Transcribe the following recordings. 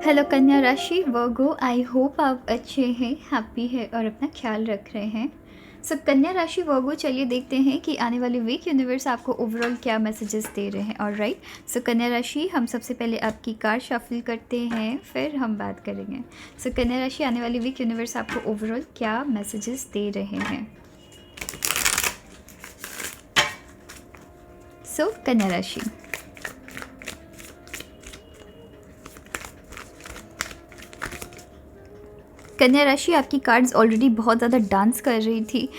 Hello कन्या राशि वर्गो, I hope आप अच्छे हैं, हैप्पी है और अपना ख्याल रख रहे हैं। कन्या राशि वर्गो, चलिए देखते हैं कि आने वाली वीक यूनिवर्स आपको ओवरऑल क्या मैसेजेस दे रहे हैं। ऑलराइट, कन्या राशि, हम सबसे पहले आपकी कार्ड शफल करते हैं, फिर हम बात करेंगे। कन्या राशि, आने वाली वीक यूनिवर्स आपको ओवरऑल क्या मैसेजेस दे रहे हैं। कन्या राशि, कन्या राशि, आपकी कार्ड्स ऑलरेडी बहुत ज़्यादा डांस कर रही थी।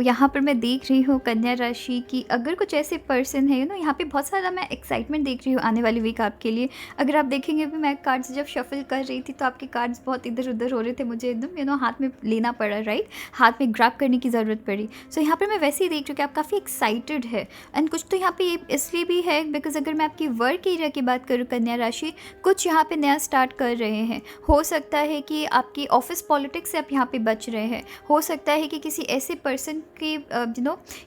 यहाँ पर मैं देख रही हूँ कन्या राशि की अगर कुछ ऐसे पर्सन है यहाँ पे बहुत सारा मैं एक्साइटमेंट देख रही हूँ आने वाली वीक आपके लिए। अगर आप देखेंगे भी, मैं कार्ड्स जब शफल कर रही थी तो आपके कार्ड्स बहुत इधर उधर हो रहे थे, मुझे एकदम हाथ में लेना पड़ा, राइट, हाथ में ग्रैब करने की ज़रूरत पड़ी। यहाँ पर मैं वैसे ही देख रही हूँ कि आप काफ़ी एक्साइटेड है। एंड कुछ तो यहाँ पे इसलिए भी है बिकॉज अगर मैं आपकी वर्क एरिया की बात करूँ कन्या राशि, कुछ यहाँ पे नया स्टार्ट कर रहे हैं। हो सकता है कि आपकी ऑफिस पॉलिटिक्स से आप यहाँ पे बच रहे हैं। हो सकता है कि किसी ऐसे पर्सन की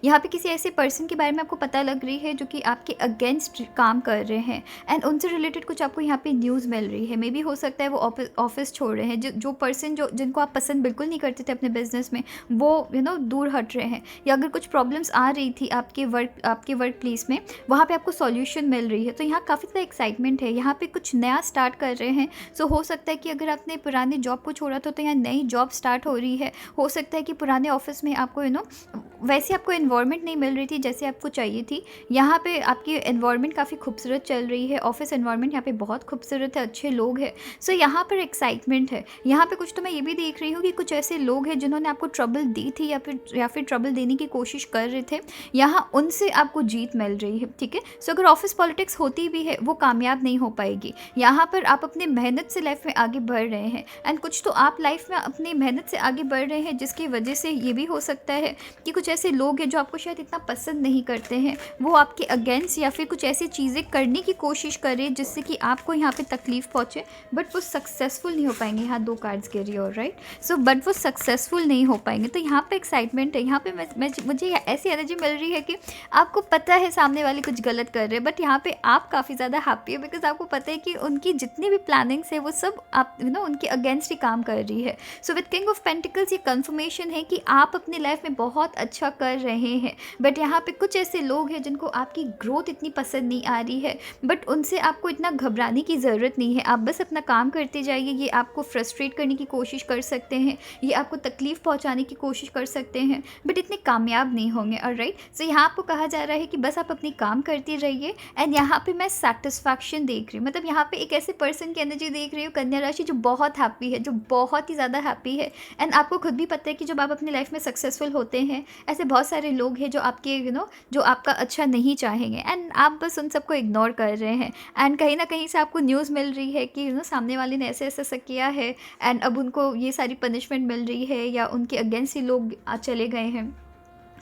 यहाँ पे किसी ऐसे पर्सन के बारे में आपको पता लग रही है जो कि आपके अगेंस्ट काम कर रहे हैं एंड उनसे रिलेटेड कुछ आपको यहाँ पे न्यूज़ मिल रही है। मे बी हो सकता है वो ऑफिस छोड़ रहे हैं, जो पर्सन जिनको आप पसंद बिल्कुल नहीं करते थे अपने बिजनेस में, वो दूर हट रहे हैं। या अगर कुछ प्रॉब्लम्स आ रही थी आपके वर्क प्लेस में, वहाँ पे आपको सॉल्यूशन मिल रही है। तो यहाँ काफ़ी ज़्यादा एक्साइटमेंट है, यहाँ पे कुछ नया स्टार्ट कर रहे हैं। हो सकता है कि अगर आपने पुराने जॉब को छोड़ा तो यहाँ नई जॉब स्टार्ट हो रही है। हो सकता है कि पुराने ऑफिस में आपको वैसे आपको एनवायरनमेंट नहीं मिल रही थी जैसे आपको चाहिए थी। यहाँ पे आपकी एनवायरनमेंट काफ़ी खूबसूरत चल रही है, ऑफिस एनवायरनमेंट यहाँ पे बहुत खूबसूरत है, अच्छे लोग हैं। यहाँ पर एक्साइटमेंट है। यहाँ पे कुछ तो मैं ये भी देख रही हूँ कि कुछ ऐसे लोग हैं जिन्होंने आपको ट्रबल दी थी या फिर ट्रबल देने की कोशिश कर रहे थे, यहाँ उनसे आपको जीत मिल रही है। ठीक है, अगर ऑफिस पॉलिटिक्स होती भी है वो कामयाब नहीं हो पाएगी। यहाँ पर आप अपने मेहनत से लाइफ में आगे बढ़ रहे हैं एंड कुछ तो आप लाइफ में अपनी मेहनत से आगे बढ़ रहे हैं, जिसकी वजह से ये भी हो सकता है कि कुछ ऐसे लोग हैं जो आपको शायद इतना पसंद नहीं करते हैं, वो आपके अगेंस्ट या फिर कुछ ऐसी चीज़ें करने की कोशिश करें जिससे कि आपको यहाँ पे तकलीफ पहुँचे, बट वो सक्सेसफुल नहीं हो पाएंगे। यहाँ दो कार्ड्स गिरी और राइट, बट वो सक्सेसफुल नहीं हो पाएंगे। तो यहाँ पे एक्साइटमेंट है। यहाँ पे मुझे ऐसी एनर्जी मिल रही है कि आपको पता है सामने वाले कुछ गलत कर रहे हैं, बट यहाँ पे आप काफ़ी ज़्यादा हैप्पी है बिकॉज आपको पता है कि उनकी जितनी भी प्लानिंग्स है वो सब आप उनके अगेंस्ट ही काम कर रही है। विद किंग ऑफ पेंटिकल्स ये कंफर्मेशन है कि आप अपनी लाइफ में बहुत अच्छा कर रहे हैं, बट यहाँ पे कुछ ऐसे लोग हैं जिनको आपकी ग्रोथ इतनी पसंद नहीं आ रही है, बट उनसे आपको इतना घबराने की ज़रूरत नहीं है। आप बस अपना काम करते जाइए। ये आपको फ्रस्ट्रेट करने की कोशिश कर सकते हैं, ये आपको तकलीफ पहुँचाने की कोशिश कर सकते हैं, बट इतने कामयाब नहीं होंगे। ऑलराइट, यहाँ आपको कहा जा रहा है कि बस आप अपनी काम करते रहिए। एंड यहाँ पे मैं सेटिस्फैक्शन देख रही हूँ, मतलब यहाँ पे एक ऐसे पर्सन की एनर्जी देख रही हूँ कन्या राशि जो बहुत हैप्पी है, जो बहुत ही ज़्यादा हैप्पी है। एंड आपको खुद भी पता है कि जब आप अपनी लाइफ में सक्सेसफुल होते हैं, ऐसे बहुत सारे लोग हैं जो आपके जो आपका अच्छा नहीं चाहेंगे एंड आप बस उन सबको इग्नोर कर रहे हैं। एंड कहीं ना कहीं से आपको न्यूज़ मिल रही है कि सामने वाले ने ऐसे ऐसा किया है एंड अब उनको ये सारी पनिशमेंट मिल रही है या उनके अगेंस्ट ही लोग चले गए हैं।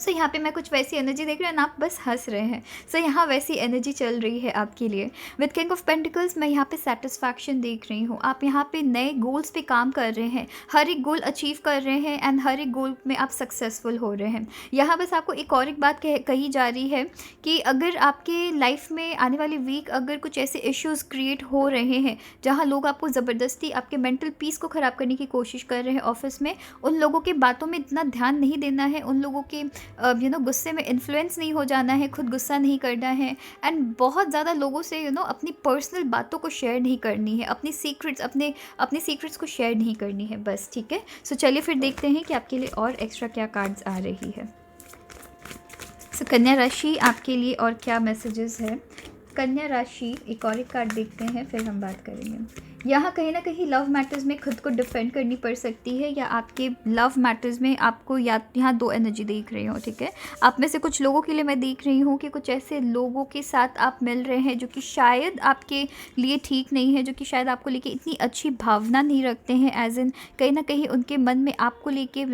यहाँ पे मैं कुछ वैसी एनर्जी देख रही हूँ, आप बस हंस रहे हैं। यहाँ वैसी एनर्जी चल रही है आपके लिए। विद किंग ऑफ पेंटिकल्स मैं यहाँ पे सेटिस्फैक्शन देख रही हूँ। आप यहाँ पे नए गोल्स पे काम कर रहे हैं, हर एक गोल अचीव कर रहे हैं एंड हर एक गोल में आप सक्सेसफुल हो रहे हैं। यहाँ बस आपको एक और एक बात कही जा रही है कि अगर आपके लाइफ में आने वाली वीक अगर कुछ ऐसे इश्यूज़ क्रिएट हो रहे हैं जहाँ लोग आपको ज़बरदस्ती आपके मेंटल पीस को ख़राब करने की कोशिश कर रहे हैं ऑफिस में, उन लोगों के बातों में इतना ध्यान नहीं देना है, उन लोगों के गुस्से में इन्फ्लुएंस नहीं हो जाना है, खुद गुस्सा नहीं करना है एंड बहुत ज़्यादा लोगों से अपनी पर्सनल बातों को शेयर नहीं करनी है, अपनी सीक्रेट्स को शेयर नहीं करनी है बस। ठीक है, चलिए फिर देखते हैं कि आपके लिए और एक्स्ट्रा क्या कार्ड्स आ रही है। कन्या राशि, आपके लिए और क्या मैसेजेस है। कन्या राशि, एक और एक कार्ड देखते हैं फिर हम बात करेंगे। यहाँ कहीं ना कहीं लव मैटर्स में खुद को डिफेंड करनी पड़ सकती है, या आपके लव मैटर्स में आपको यहाँ दो एनर्जी देख रही हूँ। ठीक है, आप में से कुछ लोगों के लिए मैं देख रही हूँ कि कुछ ऐसे लोगों के साथ आप मिल रहे हैं जो कि शायद आपके लिए ठीक नहीं है, जो कि शायद आपको लेके इतनी अच्छी भावना नहीं रखते हैं, एज इन कहीं ना कहीं उनके मन में आपको लेके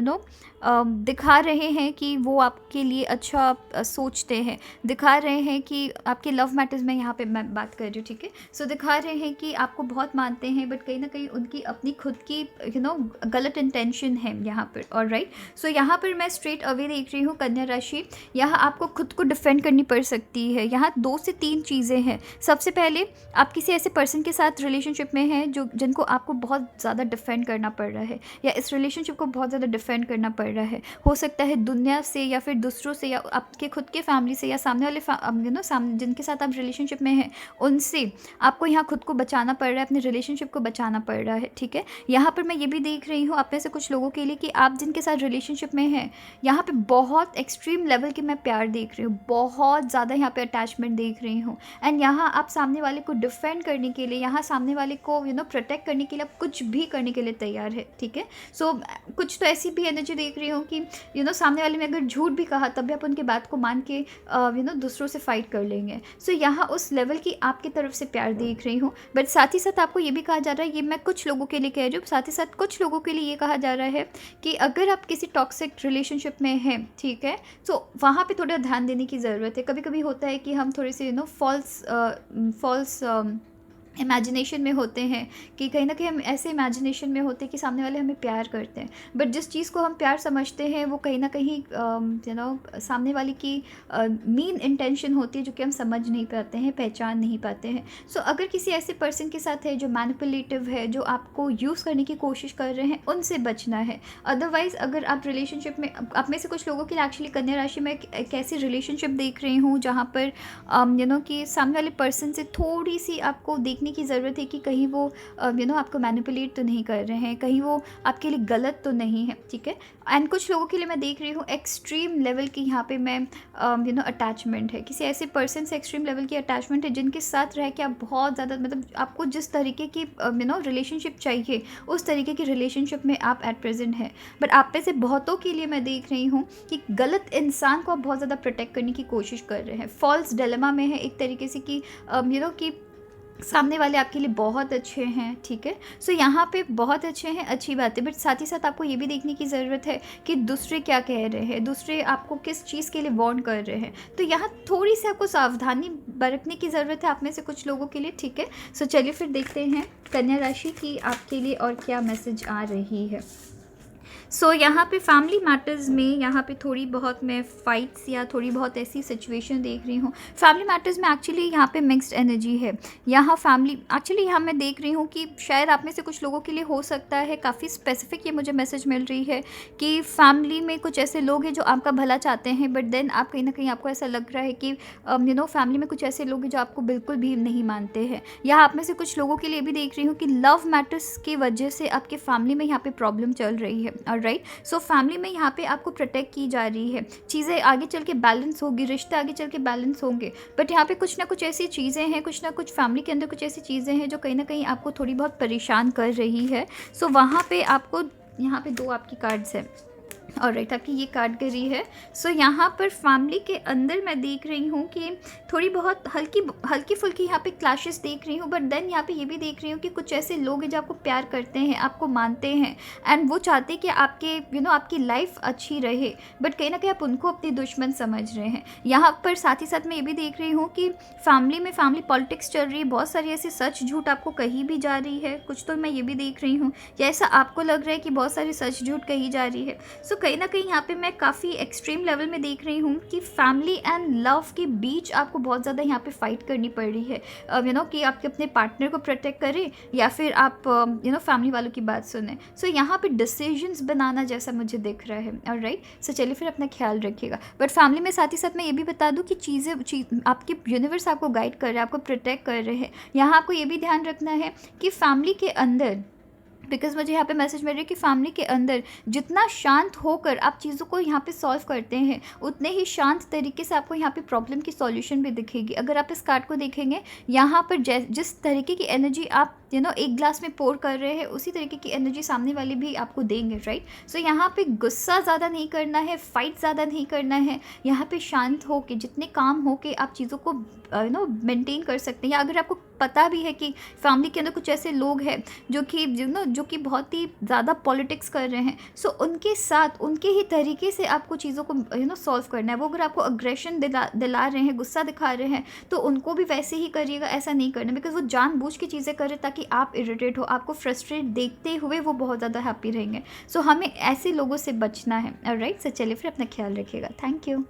दिखा रहे हैं कि वो आपके लिए अच्छा सोचते हैं, दिखा रहे हैं कि आपके लव मैटर्स में, यहाँ पे मैं बात कर रही हूँ, ठीक है। सो दिखा रहे हैं कि आपको बहुत मानते हैं, बट कहीं ना कहीं उनकी अपनी खुद की गलत इंटेंशन है यहाँ पर। और राइट, सो यहाँ पर मैं स्ट्रेट अवे देख रही हूँ कन्या राशि, यहाँ आपको खुद को डिफेंड करनी पड़ सकती है। यहाँ 2 से 3 चीज़ें हैं। सबसे पहले, आप किसी ऐसे पर्सन के साथ रिलेशनशिप में हैं जिनको आपको बहुत ज़्यादा डिफेंड करना पड़ रहा है, या इस रिलेशनशिप को बहुत ज़्यादा डिफेंड करना पड़ रहा है। हो सकता है दुनिया से, या फिर दूसरों से, या आपके खुद के फैमिली से, या सामने वाले सामने जिनके साथ आप रिलेशनशिप में हैं उनसे आपको यहाँ खुद को बचाना पड़ रहा है, अपने रिलेशनशिप को बचाना पड़ रहा है, ठीक है। यहाँ पर मैं ये भी देख रही हूँ आप में से कुछ लोगों के लिए कि आप जिनके साथ रिलेशनशिप में हैं, यहाँ पे बहुत एक्सट्रीम लेवल की मैं प्यार देख रही हूँ, बहुत ज़्यादा यहाँ पे अटैचमेंट देख रही हूँ। एंड यहाँ आप सामने वाले को डिफेंड करने के लिए, यहाँ सामने वाले को प्रोटेक्ट करने के लिए आप कुछ भी करने के लिए तैयार है, ठीक है। सो कुछ तो ऐसी भी एनर्जी देख रही हूँ कि सामने वाले ने अगर झूठ भी कहा तब भी आप उनकी बात को मान के दूसरों से फाइट कर लेंगे। सो यहाँ उस लेवल की आपकी तरफ से प्यार देख रही हूँ। बट साथ ही साथ आपको ये भी कहा जा रहा है, ये मैं कुछ लोगों के लिए कह रही हूँ, साथ ही साथ कुछ लोगों के लिए ये कहा जा रहा है कि अगर आप किसी टॉक्सिक रिलेशनशिप में हैं, ठीक है, तो वहाँ पे थोड़ा ध्यान देने की ज़रूरत है। कभी कभी होता है कि हम थोड़े से फॉल्स इमेजिनेशन में होते हैं, कि कहीं ना कहीं हम ऐसे इमेजिनेशन में होते हैं कि सामने वाले हमें प्यार करते हैं, बट जिस चीज़ को हम प्यार समझते हैं वो कहीं ना कहीं सामने वाले की मीन इंटेंशन होती है, जो कि हम समझ नहीं पाते हैं, पहचान नहीं पाते हैं। सो अगर किसी ऐसे पर्सन के साथ है जो मैनिपुलेटिव है, जो आपको यूज़ करने की कोशिश कर रहे हैं, उनसे बचना है। अदरवाइज़ अगर आप रिलेशनशिप में, आप में से कुछ लोगों के लिए एक्चुअली कन्या राशि में एक ऐसी रिलेशनशिप देख रही हूँ जहाँ पर कि सामने वाले पर्सन से थोड़ी सी आपको देखने की ज़रूरत है कि कहीं वो आपको मैनिपुलेट तो नहीं कर रहे हैं, कहीं वो आपके लिए गलत तो नहीं है, ठीक है। एंड कुछ लोगों के लिए मैं देख रही हूँ एक्सट्रीम लेवल की यहाँ पे मैं अटैचमेंट है, किसी ऐसे पर्सन से एक्सट्रीम लेवल की अटैचमेंट है जिनके साथ रह के आप बहुत ज़्यादा, मतलब आपको जिस तरीके की रिलेशनशिप चाहिए उस तरीके की रिलेशनशिप में आप एट प्रेजेंट हैं। बट आप में से बहुतों के लिए मैं देख रही हूँ कि गलत इंसान को आप बहुत ज़्यादा प्रोटेक्ट करने की कोशिश कर रहे हैं, फॉल्स डिलेमा में है एक तरीके से कि कि सामने वाले आपके लिए बहुत अच्छे हैं, ठीक है। सो यहाँ पे बहुत अच्छे हैं, अच्छी बात है, बट साथ ही साथ आपको ये भी देखने की ज़रूरत है कि दूसरे क्या कह रहे हैं, दूसरे आपको किस चीज़ के लिए वार्न कर रहे हैं। तो यहाँ थोड़ी सी आपको सावधानी बरतने की ज़रूरत है आप में से कुछ लोगों के लिए, ठीक है। सो चलिए फिर देखते हैं कन्या राशि की आपके लिए और क्या मैसेज आ रही है। सो यहाँ पे फैमिली मैटर्स में यहाँ पे थोड़ी बहुत मैं फाइट्स या थोड़ी बहुत ऐसी सिचुएशन देख रही हूँ। फैमिली मैटर्स में एक्चुअली यहाँ पे मिक्स्ड एनर्जी है। यहाँ फैमिली एक्चुअली यहाँ मैं देख रही हूँ कि शायद आप में से कुछ लोगों के लिए हो सकता है, काफ़ी स्पेसिफिक ये मुझे मैसेज मिल रही है कि फैमिली में कुछ ऐसे लोग हैं जो आपका भला चाहते हैं, बट देन आप कहीं ना कहीं आपको ऐसा लग रहा है कि फैमिली में कुछ ऐसे लोग हैं जो आपको बिल्कुल भी नहीं मानते हैं। यहाँ आप में से कुछ लोगों के लिए भी देख रही हूँ कि लव मैटर्स की वजह से आपके फैमिली में यहाँ पे प्रॉब्लम चल रही है। राइट, सो फैमिली में यहाँ पे आपको प्रोटेक्ट की जा रही है, चीज़ें आगे चल के बैलेंस होगी, रिश्ते आगे चल के बैलेंस होंगे, बट यहाँ पे कुछ ना कुछ ऐसी चीज़ें हैं, कुछ ना कुछ फैमिली के अंदर कुछ ऐसी चीज़ें हैं जो कहीं ना कहीं आपको थोड़ी बहुत परेशान कर रही है। सो वहाँ पे आपको, यहाँ पे 2 आपकी कार्ड्स हैं और राइट आपकी ये कैटेगरी है। सो यहाँ पर फैमिली के अंदर मैं देख रही हूँ कि थोड़ी बहुत हल्की फुल्की यहाँ पे क्लैशेस देख रही हूँ, बट देन यहाँ पे ये भी देख रही हूँ कि कुछ ऐसे लोग हैं जो आपको प्यार करते हैं, आपको मानते हैं एंड वो चाहते हैं कि आपके आपकी लाइफ अच्छी रहे, बट कहीं ना कहीं आप उनको अपने दुश्मन समझ रहे हैं। यहाँ पर साथ ही साथ मैं ये भी देख रही हूँ कि फैमिली पॉलिटिक्स चल रही है, बहुत सारी ऐसी सच झूठ आपको कही भी जा रही है, कुछ तो मैं ये भी देख रही हूँ, या ऐसा आपको लग रहा है कि बहुत सारी सच झूठ कही जा रही है। सो कहीं ना कहीं यहाँ पे मैं काफ़ी एक्सट्रीम लेवल में देख रही हूँ कि फैमिली एंड लव के बीच आपको बहुत ज़्यादा यहाँ पे फाइट करनी पड़ रही है, कि आपके अपने पार्टनर को प्रोटेक्ट करें या फिर आप फैमिली वालों की बात सुने। सो यहाँ पे डिसीजंस बनाना जैसा मुझे दिख रहा है। और राइट, सो चलिए फिर अपना ख्याल रखिएगा। बट फैमिली में साथ ही साथ मैं ये भी बता दूँ कि चीज़ें आपके यूनिवर्स आपको गाइड कर रहे हैं, आपको प्रोटेक्ट कर रहे हैं। यहाँ आपको ये भी ध्यान रखना है कि फैमिली के अंदर, बिकॉज मुझे यहाँ पे मैसेज मिल रही है कि फैमिली के अंदर जितना शांत होकर आप चीज़ों को यहाँ पे सॉल्व करते हैं, उतने ही शांत तरीके से आपको यहाँ पे प्रॉब्लम की सॉल्यूशन भी दिखेगी। अगर आप इस कार्ड को देखेंगे, यहाँ पर जिस तरीके की एनर्जी आप एक ग्लास में पोर कर रहे हैं, उसी तरीके की एनर्जी सामने वाले भी आपको देंगे। राइट, सो यहाँ पे गुस्सा ज़्यादा नहीं करना है, फाइट ज़्यादा नहीं करना है, यहाँ पे शांत हो के, जितने काम हो के आप चीज़ों को मेंटेन कर सकते हैं। या अगर आपको पता भी है कि फैमिली के अंदर कुछ ऐसे लोग हैं जो कि जो कि बहुत ही ज़्यादा पॉलिटिक्स कर रहे हैं, सो उनके साथ उनके ही तरीके से आपको चीज़ों को सॉल्व करना है। वो अगर आपको अग्रेशन दिला दिला रहे हैं, गुस्सा दिखा रहे हैं, तो उनको भी वैसे ही करिएगा, ऐसा नहीं करना, बिकॉज़ वो जानबूझ के चीज़ें कर रहे हैं ताकि आप इरिटेट हो, आपको फ्रस्ट्रेट देखते हुए वो बहुत ज़्यादा हैप्पी रहेंगे। सो हमें ऐसे लोगों से बचना है। ऑलराइट, सो चलिए फिर अपना ख्याल रखिएगा। Thank you.